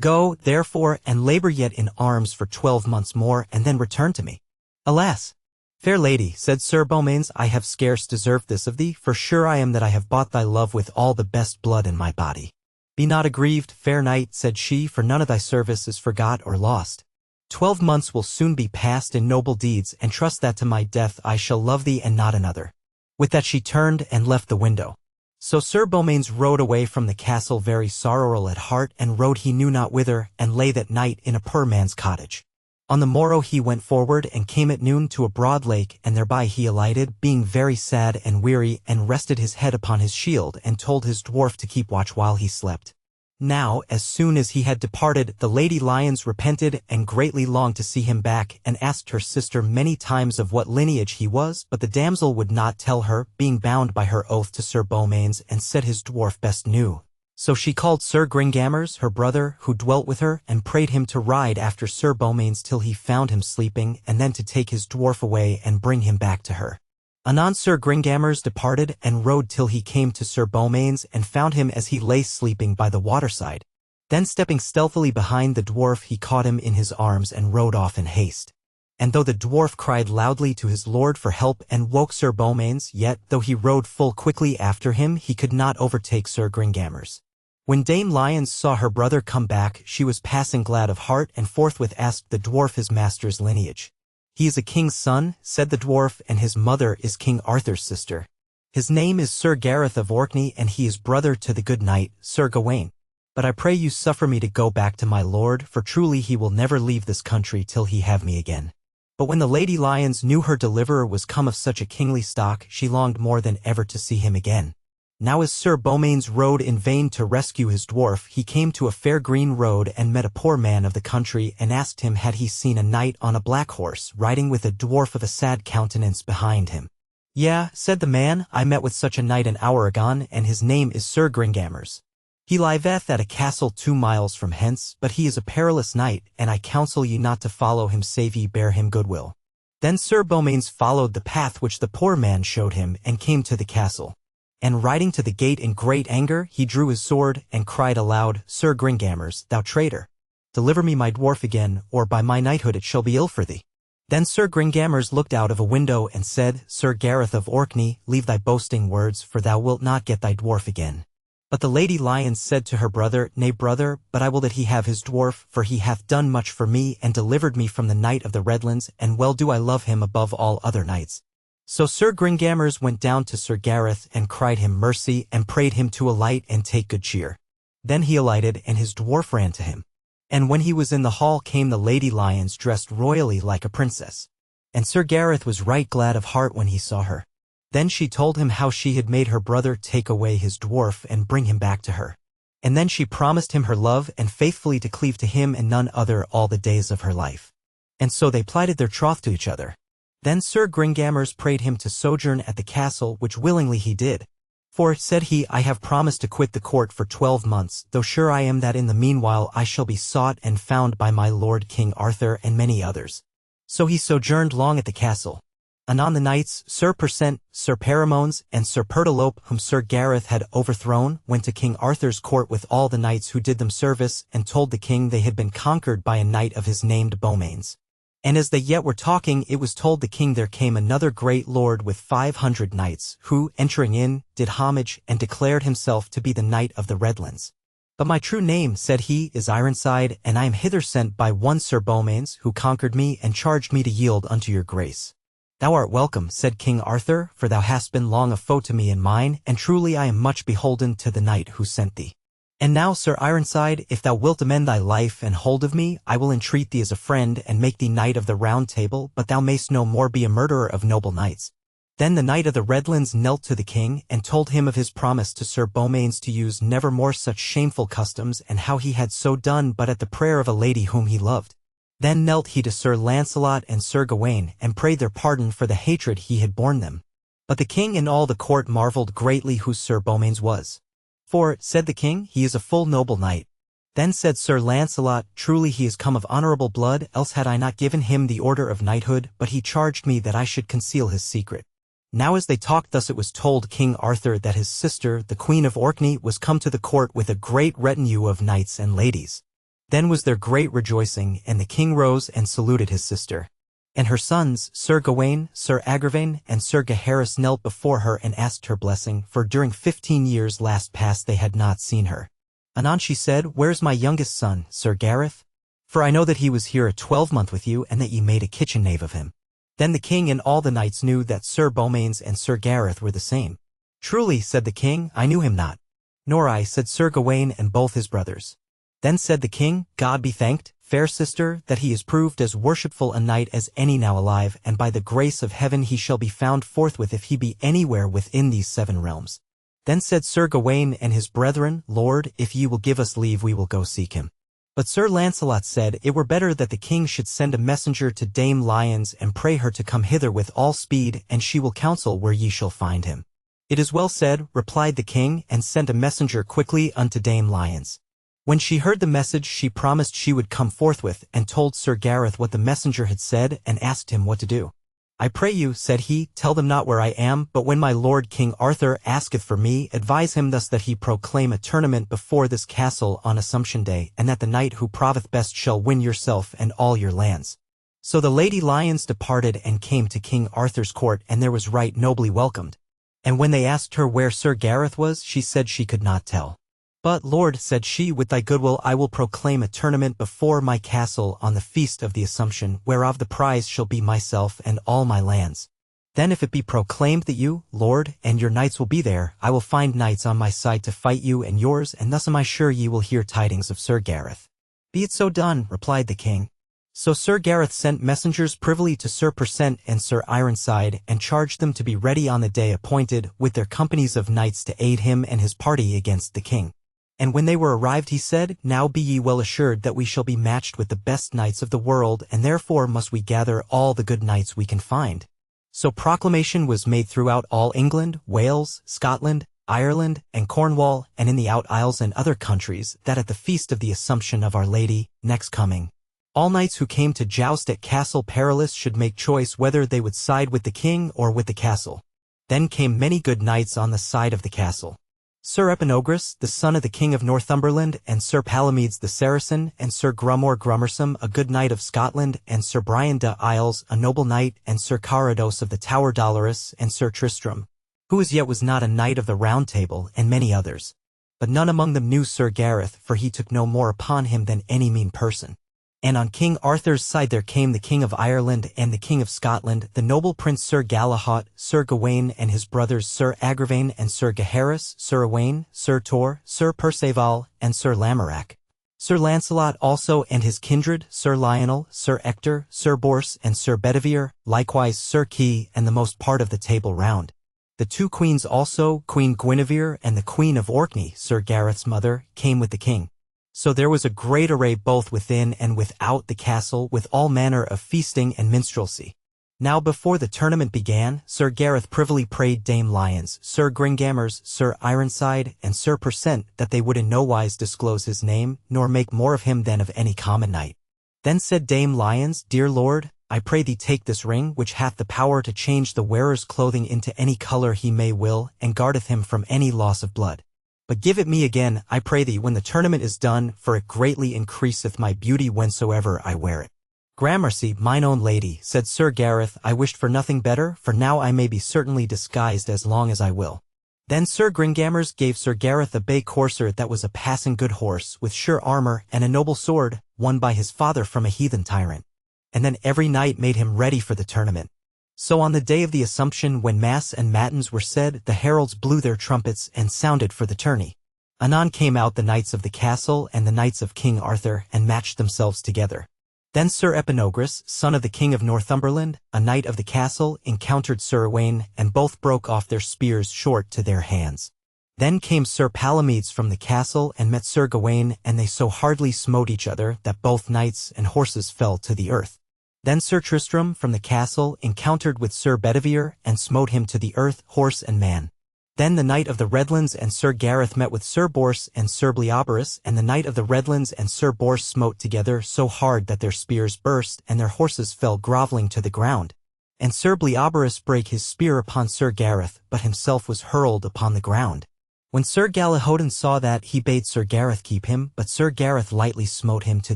Go, therefore, and labour yet in arms for 12 months more, and then return to me. Alas! Fair lady, said Sir Beaumains, I have scarce deserved this of thee, for sure I am that I have bought thy love with all the best blood in my body. Be not aggrieved, fair knight, said she, for none of thy service is forgot or lost. 12 months will soon be passed in noble deeds, and trust that to my death I shall love thee and not another. With that she turned and left the window. So Sir Beaumains rode away from the castle very sorrowful at heart, and rode he knew not whither, and lay that night in a poor man's cottage. On the morrow he went forward and came at noon to a broad lake, and thereby he alighted, being very sad and weary, and rested his head upon his shield, and told his dwarf to keep watch while he slept. Now, as soon as he had departed, the Lady Lions repented, and greatly longed to see him back, and asked her sister many times of what lineage he was, but the damsel would not tell her, being bound by her oath to Sir Beaumains, and said his dwarf best knew. So she called Sir Gringamers, her brother, who dwelt with her, and prayed him to ride after Sir Beaumains till he found him sleeping, and then to take his dwarf away and bring him back to her. Anon Sir Gringamers departed, and rode till he came to Sir Beaumains, and found him as he lay sleeping by the waterside. Then stepping stealthily behind the dwarf, he caught him in his arms and rode off in haste. And though the dwarf cried loudly to his lord for help and woke Sir Beaumains, yet, though he rode full quickly after him, he could not overtake Sir Gringamers. When Dame Lions saw her brother come back, she was passing glad of heart, and forthwith asked the dwarf his master's lineage. He is a king's son, said the dwarf, and his mother is King Arthur's sister. His name is Sir Gareth of Orkney, and he is brother to the good knight, Sir Gawain. But I pray you suffer me to go back to my lord, for truly he will never leave this country till he have me again. But when the Lady Lions knew her deliverer was come of such a kingly stock, she longed more than ever to see him again. Now as Sir Beaumains rode in vain to rescue his dwarf, he came to a fair green road and met a poor man of the country, and asked him had he seen a knight on a black horse, riding with a dwarf of a sad countenance behind him. Yea, said the man, I met with such a knight an hour agone, and his name is Sir Gringamers. He liveth at a castle 2 miles from hence, but he is a perilous knight, and I counsel ye not to follow him save ye bear him goodwill. Then Sir Beaumains followed the path which the poor man showed him, and came to the castle. And riding to the gate in great anger, he drew his sword, and cried aloud, Sir Gringamers, thou traitor! Deliver me my dwarf again, or by my knighthood it shall be ill for thee. Then Sir Gringamers looked out of a window, and said, Sir Gareth of Orkney, leave thy boasting words, for thou wilt not get thy dwarf again. But the Lady Lions said to her brother, Nay brother, but I will that he have his dwarf, for he hath done much for me, and delivered me from the Knight of the Redlands, and well do I love him above all other knights. So Sir Gringamers went down to Sir Gareth, and cried him mercy, and prayed him to alight and take good cheer. Then he alighted, and his dwarf ran to him. And when he was in the hall came the Lady Lions dressed royally like a princess. And Sir Gareth was right glad of heart when he saw her. Then she told him how she had made her brother take away his dwarf and bring him back to her. And then she promised him her love and faithfully to cleave to him and none other all the days of her life. And so they plighted their troth to each other. Then Sir Gringamers prayed him to sojourn at the castle, which willingly he did. For, said he, I have promised to quit the court for 12 months, though sure I am that in the meanwhile I shall be sought and found by my lord King Arthur and many others. So he sojourned long at the castle. Anon the knights, Sir Persant, Sir Paramones, and Sir Pertolope, whom Sir Gareth had overthrown, went to King Arthur's court with all the knights who did them service, and told the king they had been conquered by a knight of his named Beaumains. And as they yet were talking, it was told the king there came another great lord with 500 knights, who, entering in, did homage, and declared himself to be the Knight of the Redlands. But my true name, said he, is Ironside, and I am hither sent by one Sir Beaumains, who conquered me, and charged me to yield unto your grace. Thou art welcome, said King Arthur, for thou hast been long a foe to me and mine, and truly I am much beholden to the knight who sent thee. And now, Sir Ironside, if thou wilt amend thy life and hold of me, I will entreat thee as a friend, and make thee Knight of the Round Table, but thou mayst no more be a murderer of noble knights. Then the Knight of the Redlands knelt to the king, and told him of his promise to Sir Beaumains to use never more such shameful customs, and how he had so done but at the prayer of a lady whom he loved. Then knelt he to Sir Lancelot and Sir Gawain, and prayed their pardon for the hatred he had borne them. But the king and all the court marveled greatly who Sir Beaumains was. For, said the king, he is a full noble knight. Then said Sir Lancelot, truly he is come of honorable blood, else had I not given him the order of knighthood, but he charged me that I should conceal his secret. Now as they talked thus it was told King Arthur that his sister, the Queen of Orkney, was come to the court with a great retinue of knights and ladies. Then was there great rejoicing, and the king rose and saluted his sister. And her sons, Sir Gawain, Sir Agravain, and Sir Gaheris knelt before her and asked her blessing, for during 15 years last past they had not seen her. Anon she said, Where's my youngest son, Sir Gareth? For I know that he was here a 12-month with you, and that ye made a kitchen knave of him. Then the king and all the knights knew that Sir Beaumains and Sir Gareth were the same. Truly, said the king, I knew him not. Nor I, said Sir Gawain and both his brothers. Then said the king, God be thanked, fair sister, that he is proved as worshipful a knight as any now alive, and by the grace of heaven he shall be found forthwith if he be anywhere within these 7 realms. Then said Sir Gawain and his brethren, Lord, if ye will give us leave we will go seek him. But Sir Launcelot said it were better that the king should send a messenger to Dame Lyons and pray her to come hither with all speed, and she will counsel where ye shall find him. It is well said, replied the king, and sent a messenger quickly unto Dame Lyons. When she heard the message she promised she would come forthwith, and told Sir Gareth what the messenger had said, and asked him what to do. I pray you, said he, tell them not where I am, but when my lord King Arthur asketh for me, advise him thus that he proclaim a tournament before this castle on Assumption Day, and that the knight who proveth best shall win yourself and all your lands. So the Lady Lyons departed and came to King Arthur's court, and there was right nobly welcomed. And when they asked her where Sir Gareth was, she said she could not tell. But, Lord, said she, with thy goodwill I will proclaim a tournament before my castle on the feast of the Assumption, whereof the prize shall be myself and all my lands. Then if it be proclaimed that you, Lord, and your knights will be there, I will find knights on my side to fight you and yours, and thus am I sure ye will hear tidings of Sir Gareth. Be it so done, replied the king. So Sir Gareth sent messengers privily to Sir Persant and Sir Ironside, and charged them to be ready on the day appointed, with their companies of knights to aid him and his party against the king. And when they were arrived he said, Now be ye well assured that we shall be matched with the best knights of the world, and therefore must we gather all the good knights we can find. So proclamation was made throughout all England, Wales, Scotland, Ireland, and Cornwall, and in the out isles and other countries, that at the feast of the Assumption of Our Lady, next coming, all knights who came to joust at Castle Perilous should make choice whether they would side with the king or with the castle. Then came many good knights on the side of the castle. Sir Eponogras, the son of the king of Northumberland, and Sir Palomides the Saracen, and Sir Grummore Grummersome, a good knight of Scotland, and Sir Brian de Isles, a noble knight, and Sir Carados of the Tower Dolorous, and Sir Tristram, who as yet was not a knight of the Round Table, and many others. But none among them knew Sir Gareth, for he took no more upon him than any mean person. And on King Arthur's side there came the King of Ireland and the King of Scotland, the noble Prince Sir Galahad, Sir Gawain and his brothers Sir Agravain and Sir Gaheris, Sir Owain, Sir Tor, Sir Perceval, and Sir Lamorak. Sir Launcelot also and his kindred, Sir Lionel, Sir Ector, Sir Bors, and Sir Bedivere, likewise Sir Key and the most part of the Table Round. The 2 queens also, Queen Guinevere and the Queen of Orkney, Sir Gareth's mother, came with the king. So there was a great array both within and without the castle, with all manner of feasting and minstrelsy. Now before the tournament began, Sir Gareth privily prayed Dame Lyons, Sir Gringamers, Sir Ironside, and Sir Persant that they would in no wise disclose his name, nor make more of him than of any common knight. Then said Dame Lyons, Dear Lord, I pray thee take this ring, which hath the power to change the wearer's clothing into any color he may will, and guardeth him from any loss of blood. But give it me again, I pray thee, when the tournament is done, for it greatly increaseth my beauty whensoever I wear it. Gramercy, mine own lady, said Sir Gareth, I wished for nothing better, for now I may be certainly disguised as long as I will. Then Sir Gringamers gave Sir Gareth a bay courser that was a passing good horse, with sure armor, and a noble sword, won by his father from a heathen tyrant. And then every knight made him ready for the tournament. So on the day of the Assumption, when mass and matins were said, the heralds blew their trumpets and sounded for the tourney. Anon came out the knights of the castle and the knights of King Arthur, and matched themselves together. Then Sir Eponogras, son of the king of Northumberland, a knight of the castle, encountered Sir Owain, and both broke off their spears short to their hands. Then came Sir Palomides from the castle and met Sir Gawain, and they so hardly smote each other that both knights and horses fell to the earth. Then Sir Tristram from the castle encountered with Sir Bedivere, and smote him to the earth, horse and man. Then the Knight of the Redlands and Sir Gareth met with Sir Bors and Sir Bleoberis, and the Knight of the Redlands and Sir Bors smote together so hard that their spears burst, and their horses fell grovelling to the ground. And Sir Bleoberis brake his spear upon Sir Gareth, but himself was hurled upon the ground. When Sir Galihodin saw that, he bade Sir Gareth keep him, but Sir Gareth lightly smote him to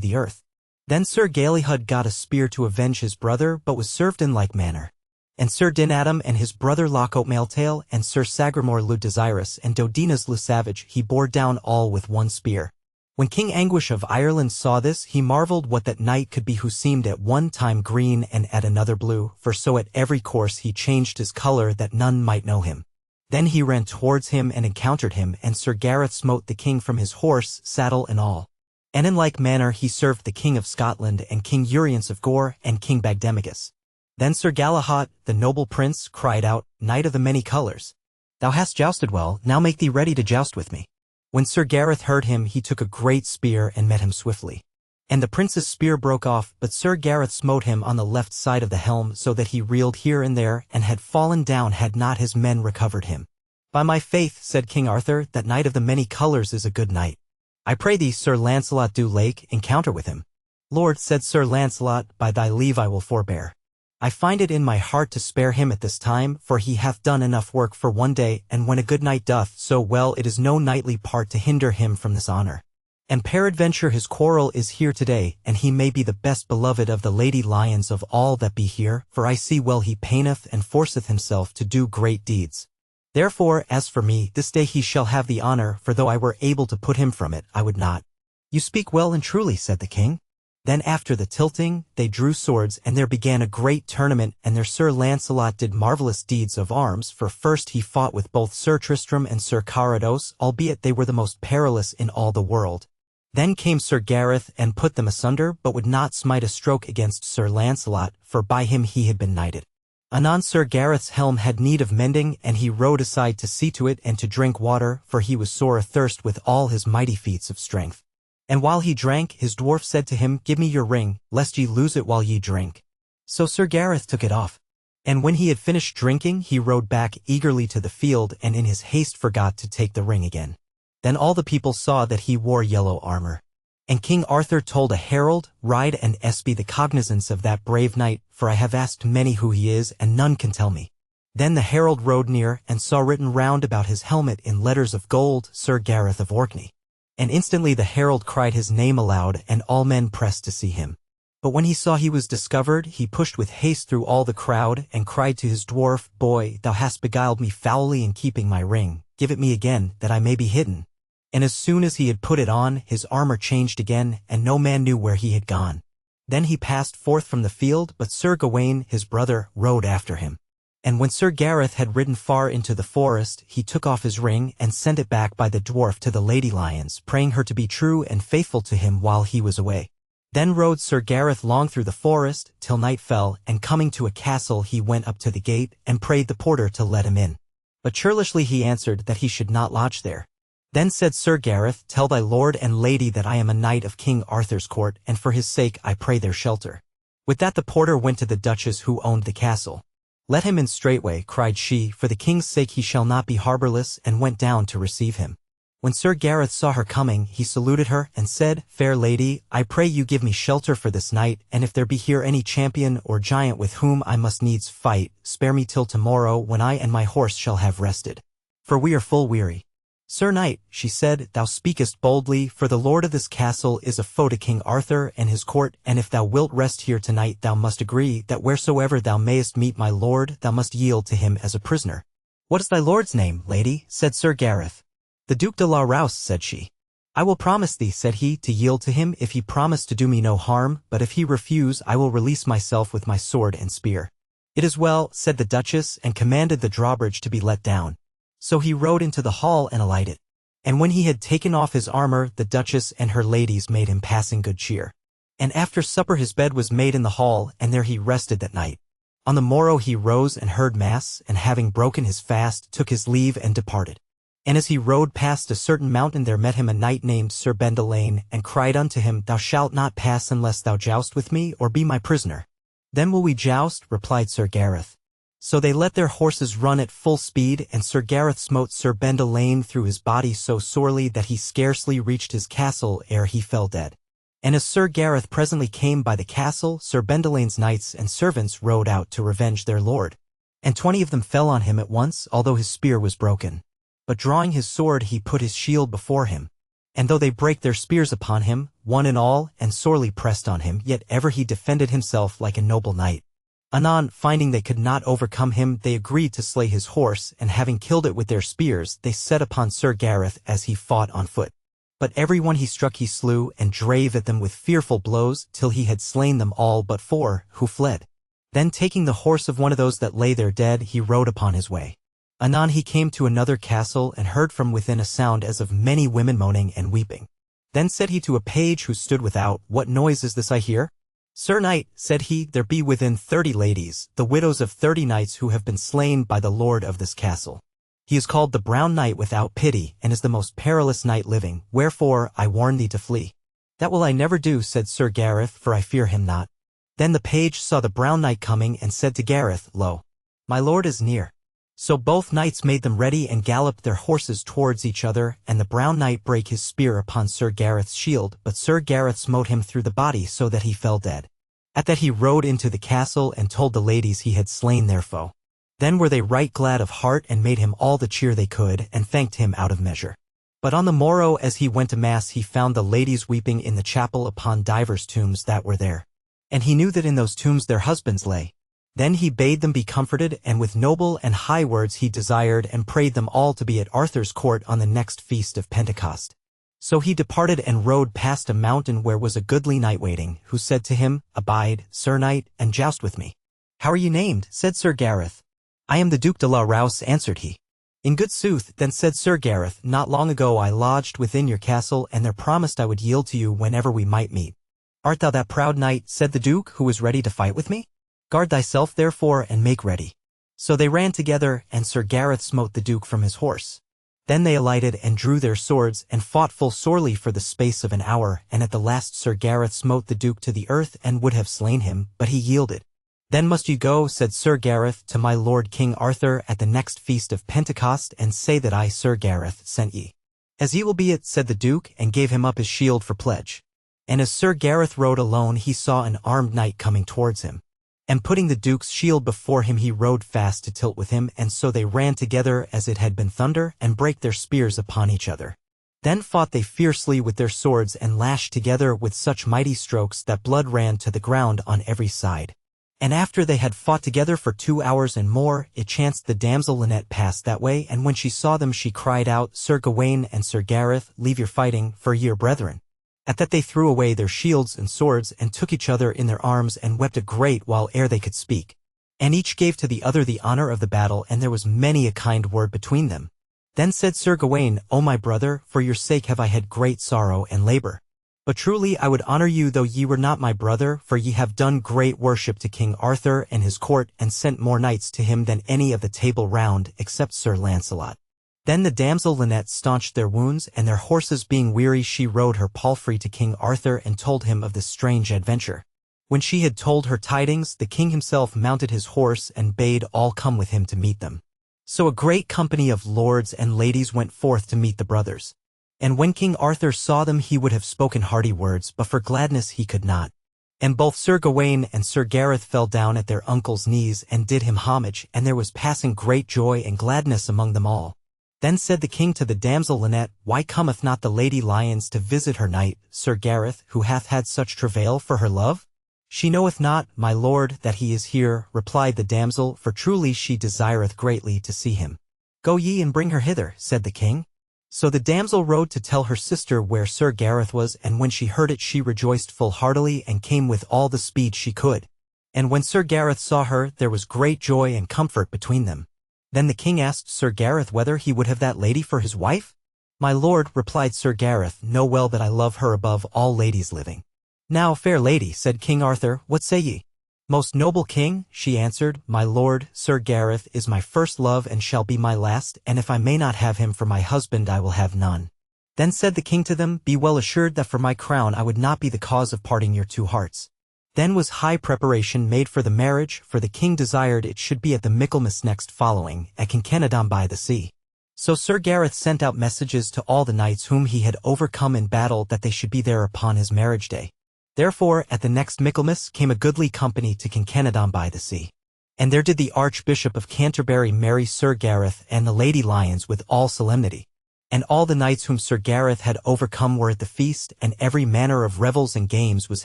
the earth. Then Sir Galihud got a spear to avenge his brother, but was served in like manner. And Sir Dinadam and his brother Lochope Mailtail, and Sir Sagramore le Desirous, and Dodinas le Savage, he bore down all with one spear. When King Anguish of Ireland saw this, he marveled what that knight could be who seemed at one time green and at another blue, for so at every course he changed his color that none might know him. Then he ran towards him and encountered him, and Sir Gareth smote the king from his horse, saddle and all. And in like manner he served the King of Scotland and King Urience of Gore and King Bagdemagus. Then Sir Galahad, the noble prince, cried out, Knight of the many colours, thou hast jousted well, now make thee ready to joust with me. When Sir Gareth heard him, he took a great spear and met him swiftly. And the prince's spear broke off, but Sir Gareth smote him on the left side of the helm so that he reeled here and there and had fallen down had not his men recovered him. By my faith, said King Arthur, that Knight of the many colours is a good knight. I pray thee, Sir Launcelot, do lake encounter with him. Lord, said Sir Launcelot, by thy leave I will forbear. I find it in my heart to spare him at this time, for he hath done enough work for one day, and when a good knight doth so well, it is no knightly part to hinder him from this honour. And peradventure his quarrel is here today, and he may be the best beloved of the Lady Lions of all that be here, for I see well he paineth and forceth himself to do great deeds. Therefore, as for me, this day he shall have the honour, for though I were able to put him from it, I would not. You speak well and truly, said the king. Then after the tilting, they drew swords, and there began a great tournament, and there Sir Launcelot did marvellous deeds of arms, for first he fought with both Sir Tristram and Sir Carados, albeit they were the most perilous in all the world. Then came Sir Gareth and put them asunder, but would not smite a stroke against Sir Launcelot, for by him he had been knighted. Anon Sir Gareth's helm had need of mending, and he rode aside to see to it and to drink water, for he was sore athirst with all his mighty feats of strength. And while he drank, his dwarf said to him, Give me your ring, lest ye lose it while ye drink. So Sir Gareth took it off. And when he had finished drinking, he rode back eagerly to the field, and in his haste forgot to take the ring again. Then all the people saw that he wore yellow armor. And King Arthur told a herald, Ride and espy the cognizance of that brave knight, for I have asked many who he is, and none can tell me. Then the herald rode near, and saw written round about his helmet in letters of gold, Sir Gareth of Orkney. And instantly the herald cried his name aloud, and all men pressed to see him. But when he saw he was discovered, he pushed with haste through all the crowd, and cried to his dwarf, Boy, thou hast beguiled me foully in keeping my ring, give it me again, that I may be hidden. And as soon as he had put it on, his armor changed again, and no man knew where he had gone. Then he passed forth from the field, but Sir Gawain, his brother, rode after him. And when Sir Gareth had ridden far into the forest, he took off his ring, and sent it back by the dwarf to the Lady Lions, praying her to be true and faithful to him while he was away. Then rode Sir Gareth long through the forest, till night fell, and coming to a castle he went up to the gate, and prayed the porter to let him in. But churlishly he answered that he should not lodge there. Then said Sir Gareth, Tell thy lord and lady that I am a knight of King Arthur's court, and for his sake I pray their shelter. With that the porter went to the duchess who owned the castle. Let him in straightway, cried she, for the king's sake he shall not be harbourless, and went down to receive him. When Sir Gareth saw her coming, he saluted her, and said, Fair lady, I pray you give me shelter for this night, and if there be here any champion or giant with whom I must needs fight, spare me till tomorrow, when I and my horse shall have rested. For we are full weary. Sir Knight, she said, thou speakest boldly, for the lord of this castle is a foe to King Arthur and his court, and if thou wilt rest here tonight thou must agree that wheresoever thou mayest meet my lord thou must yield to him as a prisoner. What is thy lord's name, lady? Said Sir Gareth. The Duke de la Rouse, said she. I will promise thee, said he, to yield to him if he promise to do me no harm, but if he refuse I will release myself with my sword and spear. It is well, said the duchess, and commanded the drawbridge to be let down. So he rode into the hall and alighted. And when he had taken off his armor, the duchess and her ladies made him passing good cheer. And after supper his bed was made in the hall, and there he rested that night. On the morrow he rose and heard mass, and having broken his fast, took his leave and departed. And as he rode past a certain mountain there met him a knight named Sir Bendelaine, and cried unto him, Thou shalt not pass unless thou joust with me, or be my prisoner. Then will we joust, replied Sir Gareth. So they let their horses run at full speed, and Sir Gareth smote Sir Bendelaine through his body so sorely that he scarcely reached his castle ere he fell dead. And as Sir Gareth presently came by the castle, Sir Bendelaine's knights and servants rode out to revenge their lord. And 20 of them fell on him at once, although his spear was broken. But drawing his sword he put his shield before him. And though they brake their spears upon him, one and all, and sorely pressed on him, yet ever he defended himself like a noble knight. Anon, finding they could not overcome him, they agreed to slay his horse, and having killed it with their spears, they set upon Sir Gareth as he fought on foot. But every one he struck he slew, and drave at them with fearful blows, till he had slain them all but 4, who fled. Then taking the horse of one of those that lay there dead, he rode upon his way. Anon he came to another castle, and heard from within a sound as of many women moaning and weeping. Then said he to a page who stood without, "What noise is this I hear?" "Sir Knight," said he, "there be within 30 ladies, the widows of 30 knights who have been slain by the lord of this castle. He is called the Brown Knight without pity, and is the most perilous knight living, wherefore I warn thee to flee." "That will I never do," said Sir Gareth, "for I fear him not." Then the page saw the Brown Knight coming and said to Gareth, "Lo, my lord is near." So both knights made them ready and galloped their horses towards each other, and the Brown Knight brake his spear upon Sir Gareth's shield, but Sir Gareth smote him through the body so that he fell dead. At that he rode into the castle and told the ladies he had slain their foe. Then were they right glad of heart and made him all the cheer they could, and thanked him out of measure. But on the morrow as he went to mass he found the ladies weeping in the chapel upon divers tombs that were there. And he knew that in those tombs their husbands lay. Then he bade them be comforted, and with noble and high words he desired and prayed them all to be at Arthur's court on the next feast of Pentecost. So he departed and rode past a mountain where was a goodly knight waiting, who said to him, "Abide, Sir Knight, and joust with me." "How are you named?" said Sir Gareth. "I am the Duke de la Rowse," answered he. "In good sooth," then said Sir Gareth, "not long ago I lodged within your castle, and there promised I would yield to you whenever we might meet." "Art thou that proud knight," said the Duke, "who is ready to fight with me? Guard thyself therefore, and make ready." So they ran together, and Sir Gareth smote the Duke from his horse. Then they alighted and drew their swords, and fought full sorely for the space of an hour, and at the last Sir Gareth smote the Duke to the earth, and would have slain him, but he yielded. "Then must you go," said Sir Gareth, "to my lord King Arthur at the next feast of Pentecost, and say that I, Sir Gareth, sent ye." "As ye will be it," said the Duke, and gave him up his shield for pledge. And as Sir Gareth rode alone he saw an armed knight coming towards him. And putting the Duke's shield before him he rode fast to tilt with him, and so they ran together as it had been thunder, and brake their spears upon each other. Then fought they fiercely with their swords, and lashed together with such mighty strokes that blood ran to the ground on every side. And after they had fought together for 2 hours and more, it chanced the damsel Linet passed that way, and when she saw them she cried out, "Sir Gawain and Sir Gareth, leave your fighting, for ye are brethren." At that they threw away their shields and swords, and took each other in their arms, and wept a great while ere they could speak. And each gave to the other the honor of the battle, and there was many a kind word between them. Then said Sir Gawain, "O my brother, for your sake have I had great sorrow and labor. But truly I would honor you though ye were not my brother, for ye have done great worship to King Arthur and his court, and sent more knights to him than any of the Table Round, except Sir Launcelot." Then the damsel Linet staunched their wounds, and their horses being weary she rode her palfrey to King Arthur and told him of this strange adventure. When she had told her tidings, the king himself mounted his horse and bade all come with him to meet them. So a great company of lords and ladies went forth to meet the brothers. And when King Arthur saw them he would have spoken hearty words, but for gladness he could not. And both Sir Gawain and Sir Gareth fell down at their uncle's knees and did him homage, and there was passing great joy and gladness among them all. Then said the king to the damsel Linet, "Why cometh not the Lady Lyons to visit her knight, Sir Gareth, who hath had such travail for her love?" "She knoweth not, my lord, that he is here," replied the damsel, "for truly she desireth greatly to see him." "Go ye and bring her hither," said the king. So the damsel rode to tell her sister where Sir Gareth was, and when she heard it she rejoiced full heartily, and came with all the speed she could. And when Sir Gareth saw her, there was great joy and comfort between them. Then the king asked Sir Gareth whether he would have that lady for his wife. "My lord," replied Sir Gareth, "know well that I love her above all ladies living." "Now, fair lady," said King Arthur, "what say ye?" "Most noble king," she answered, "my lord, Sir Gareth, is my first love and shall be my last, and if I may not have him for my husband I will have none." Then said the king to them, "Be well assured that for my crown I would not be the cause of parting your two hearts." Then was high preparation made for the marriage, for the king desired it should be at the Michaelmas next following, at Kinkenadon by the sea. So Sir Gareth sent out messages to all the knights whom he had overcome in battle that they should be there upon his marriage day. Therefore at the next Michaelmas came a goodly company to Kinkenadon by the sea. And there did the Archbishop of Canterbury marry Sir Gareth and the Lady Lyons with all solemnity. And all the knights whom Sir Gareth had overcome were at the feast, and every manner of revels and games was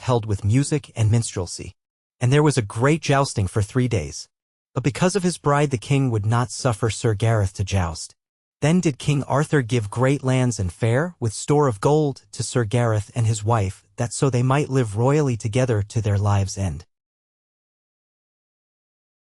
held with music and minstrelsy. And there was a great jousting for 3 days. But because of his bride the king would not suffer Sir Gareth to joust. Then did King Arthur give great lands and fair, with store of gold, to Sir Gareth and his wife, that so they might live royally together to their lives' end.